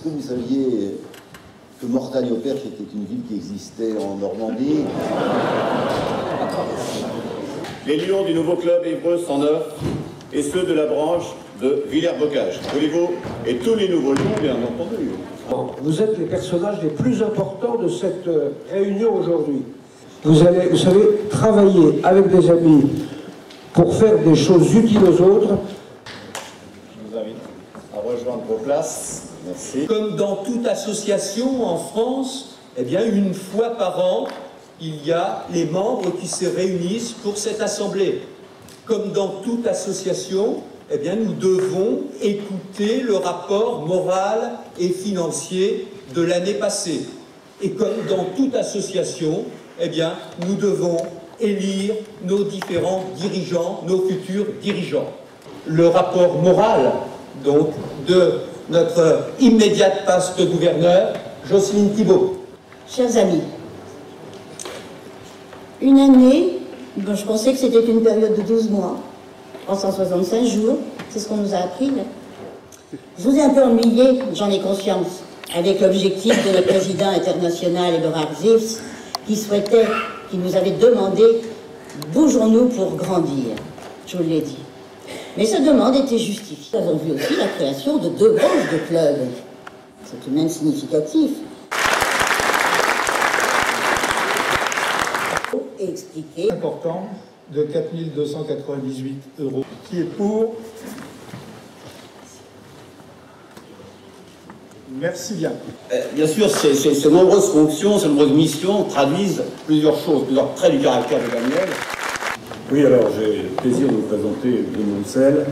Est-ce que vous saviez que Mortagne-au-Perche était une ville qui existait en Normandie? Les lions du nouveau club Évreux 109 et ceux de la branche de Villers-Bocage. Olivo et tous les nouveaux lions, bien entendu. Vous êtes les personnages les plus importants de cette réunion aujourd'hui. Vous allez, vous savez, travailler avec des amis pour faire des choses utiles aux autres. Je vous invite à rejoindre vos places. Merci. Comme dans toute association en France, eh bien, une fois par an, il y a les membres qui se réunissent pour cette assemblée. Comme dans toute association, eh bien, nous devons écouter le rapport moral et financier de l'année passée. Et comme dans toute association, eh bien, nous devons élire nos différents dirigeants, nos futurs dirigeants. Le rapport moral, donc, de notre immédiate paste gouverneur, Jocelyne Thibault. Chers amis, une année, je pensais que c'était une période de 12 mois, 365 jours, c'est ce qu'on nous a appris là. Je vous ai un peu ennuyé, j'en ai conscience, avec l'objectif de notre président international Eberhard Zivs, qui nous avait demandé « bougeons-nous pour grandir », je vous l'ai dit. Mais cette demande était justifiée. Nous avons vu aussi la création de 2 branches de clubs. C'est tout de même significatif. Et expliquer. Important de 4 298 €. Qui est pour? Merci bien. Bien sûr, ces nombreuses fonctions, ces nombreuses missions traduisent plusieurs choses, plusieurs traits du caractère de Daniel. Oui, alors j'ai le plaisir de vous présenter Bruno Roussel.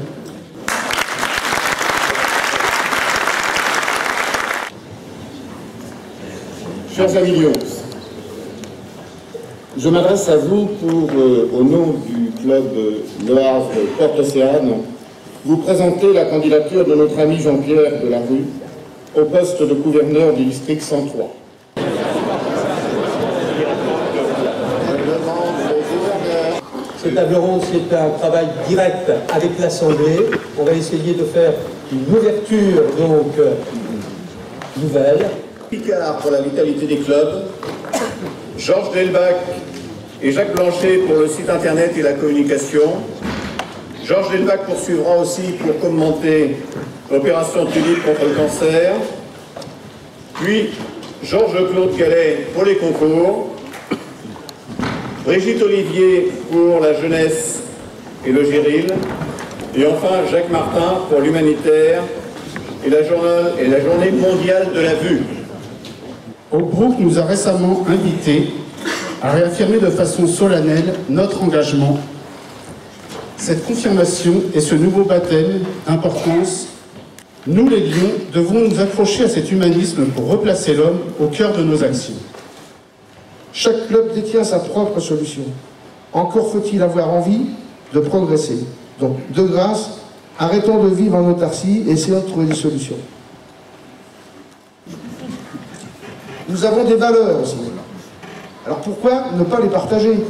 Chers amis Lyons, je m'adresse à vous pour, au nom du club Le Havre Porte Océane, vous présenter la candidature de notre ami Jean-Pierre Delarue au poste de gouverneur du district 103. Cette table ronde, c'est un travail direct avec l'Assemblée. On va essayer de faire une ouverture, donc, nouvelle. Picard pour la vitalité des clubs, Georges Delbach et Jacques Blanchet pour le site internet et la communication. Georges Delbach poursuivra aussi pour commenter l'opération Tulipe contre le cancer. Puis Georges-Claude Calais pour les concours. Brigitte Olivier pour la jeunesse et le géril. Et enfin Jacques Martin pour l'humanitaire et la journée mondiale de la vue. Holbrook nous a récemment invités à réaffirmer de façon solennelle notre engagement. Cette confirmation et ce nouveau baptême d'importance, nous les Lions devons nous accrocher à cet humanisme pour replacer l'homme au cœur de nos actions. Chaque club détient sa propre solution. Encore faut-il avoir envie de progresser. Donc, de grâce, arrêtons de vivre en autarcie et essayons de trouver des solutions. Nous avons des valeurs aussi. Alors pourquoi ne pas les partager?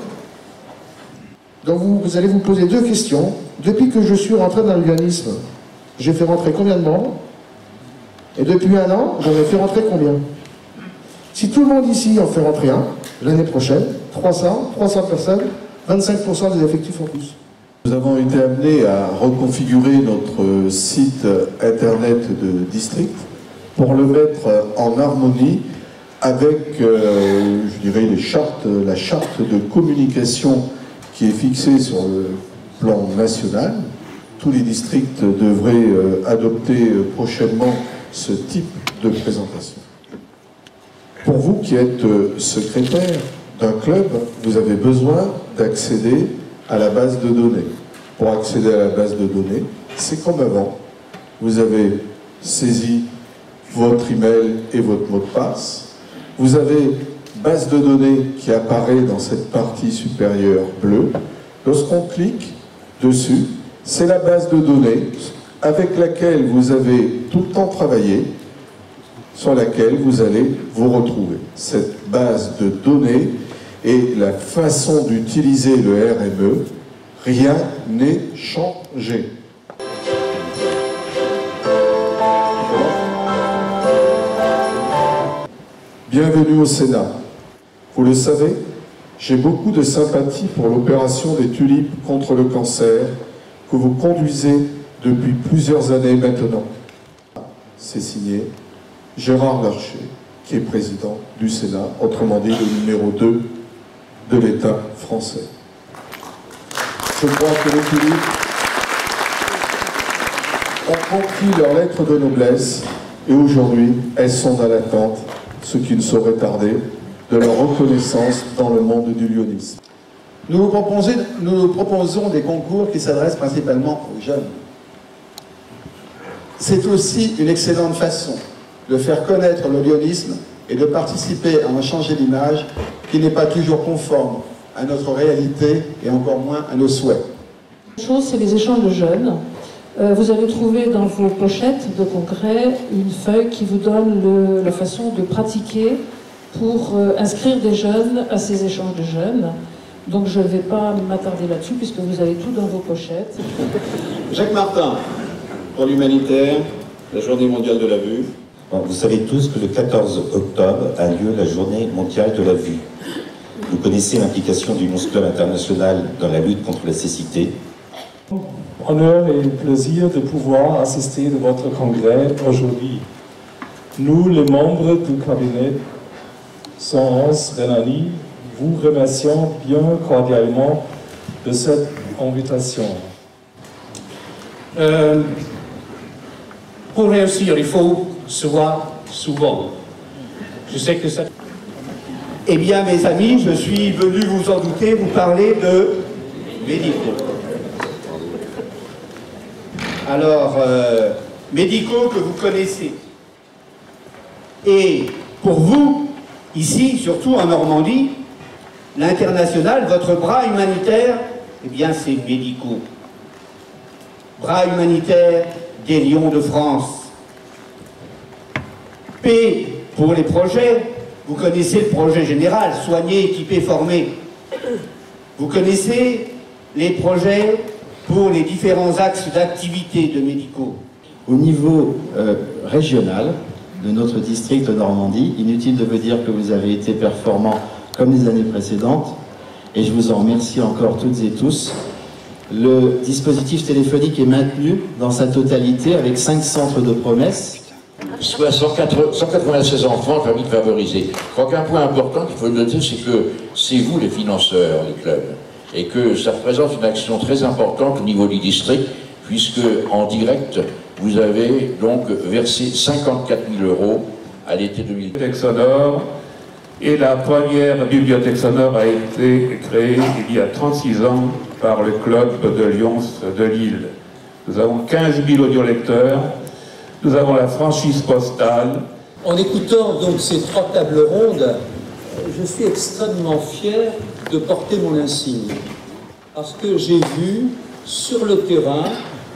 Donc vous allez vous poser 2 questions. Depuis que je suis rentré dans l'urbanisme, j'ai fait rentrer combien de membres? Et depuis 1 an, j'en ai fait rentrer combien? Si tout le monde ici en fait rentrer un, l'année prochaine, 300 personnes, 25% des effectifs en plus. Nous avons été amenés à reconfigurer notre site internet de district pour le mettre en harmonie avec, je dirais, la charte de communication qui est fixée sur le plan national. Tous les districts devraient adopter prochainement ce type de présentation. Pour vous qui êtes secrétaire d'un club, vous avez besoin d'accéder à la base de données. Pour accéder à la base de données, c'est comme avant. Vous avez saisi votre email et votre mot de passe. Vous avez base de données qui apparaît dans cette partie supérieure bleue. Lorsqu'on clique dessus, c'est la base de données avec laquelle vous avez tout le temps travaillé, sur laquelle vous allez vous retrouver. Cette base de données et la façon d'utiliser le RME, rien n'est changé. Bienvenue au Sénat. Vous le savez, j'ai beaucoup de sympathie pour l'opération des tulipes contre le cancer que vous conduisez depuis plusieurs années maintenant. C'est signé Gérard Larcher, qui est président du Sénat, autrement dit le numéro 2 de l'État français. Je crois que les tulipes ont compris leur lettre de noblesse et aujourd'hui, elles sont dans l'attente, ce qui ne saurait tarder, de leur reconnaissance dans le monde du lyonisme. Nous proposons des concours qui s'adressent principalement aux jeunes. C'est aussi une excellente façon de faire connaître le lyonisme et de participer à en changer l'image qui n'est pas toujours conforme à notre réalité et encore moins à nos souhaits. La chose, c'est les échanges de jeunes. Vous allez trouver dans vos pochettes de congrès une feuille qui vous donne la façon de pratiquer pour inscrire des jeunes à ces échanges de jeunes. Donc je ne vais pas m'attarder là-dessus puisque vous avez tout dans vos pochettes. Jacques Martin, pour l'humanitaire, la journée mondiale de la vue. Vous savez tous que le 14 octobre a lieu la journée mondiale de la vue. Vous connaissez l'implication du Lions Club international dans la lutte contre la cécité. Honneur et plaisir de pouvoir assister à votre congrès aujourd'hui. Nous, les membres du cabinet 111 Rhénanie, vous remercions bien cordialement de cette invitation. Pour réussir, il faut se voir souvent. Je sais que ça... Eh bien, mes amis, je suis venu, vous en doutez, vous parler de médicaux. Alors, médicaux que vous connaissez. Et pour vous, ici, surtout en Normandie, l'international, votre bras humanitaire, eh bien, c'est médicaux. Bras humanitaire des Lions de France. P pour les projets. Vous connaissez le projet général, soigner, équiper, former. Vous connaissez les projets pour les différents axes d'activité de médicaux. Au niveau régional de notre district Normandie, inutile de vous dire que vous avez été performants comme les années précédentes, et je vous en remercie encore toutes et tous. Le dispositif téléphonique est maintenu dans sa totalité avec 5 centres de promesses. 196 enfants, familles favorisées. Je crois qu'un point important qu'il faut noter, c'est que c'est vous les financeurs du club. Et que ça représente une action très importante au niveau du district, puisque en direct, vous avez donc versé 54 000 € à l'été 2000. Bibliothèque sonore, et la première bibliothèque sonore a été créée il y a 36 ans par le club de Lions de Lille. Nous avons 15 000 audiolecteurs. Nous avons la franchise postale. En écoutant donc ces 3 tables rondes, je suis extrêmement fier de porter mon insigne. Parce que j'ai vu sur le terrain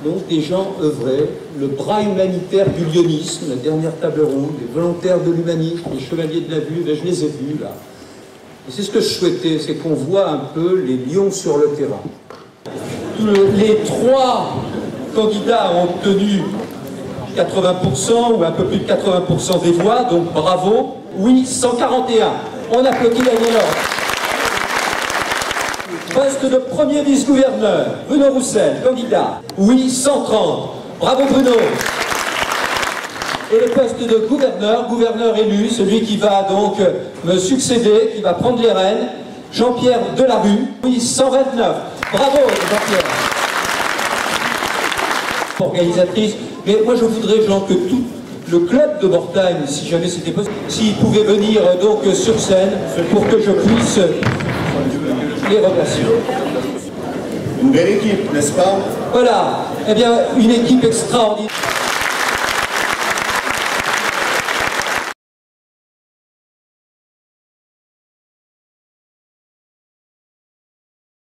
donc, des gens œuvrer, le bras humanitaire du lyonisme, la dernière table ronde, les volontaires de l'humanisme, les chevaliers de la vue, je les ai vus là. Et c'est ce que je souhaitais, c'est qu'on voit un peu les lions sur le terrain. Les 3 candidats ont obtenu 80% ou un peu plus de 80% des voix, donc bravo. Oui, 141. On applaudit Daniel Orr. Poste de premier vice-gouverneur, Bruno Roussel, candidat. Oui, 130. Bravo Bruno. Et le poste de gouverneur élu, celui qui va donc me succéder, qui va prendre les rênes, Jean-Pierre Delarue. Oui, 129. Bravo Jean-Pierre. Organisatrice. Mais moi je voudrais, Jean, que tout le club de Mortagne, si jamais c'était possible, s'il pouvait venir donc sur scène pour que je puisse les remercier. Une belle équipe, n'est-ce pas? Voilà, eh bien, une équipe extraordinaire.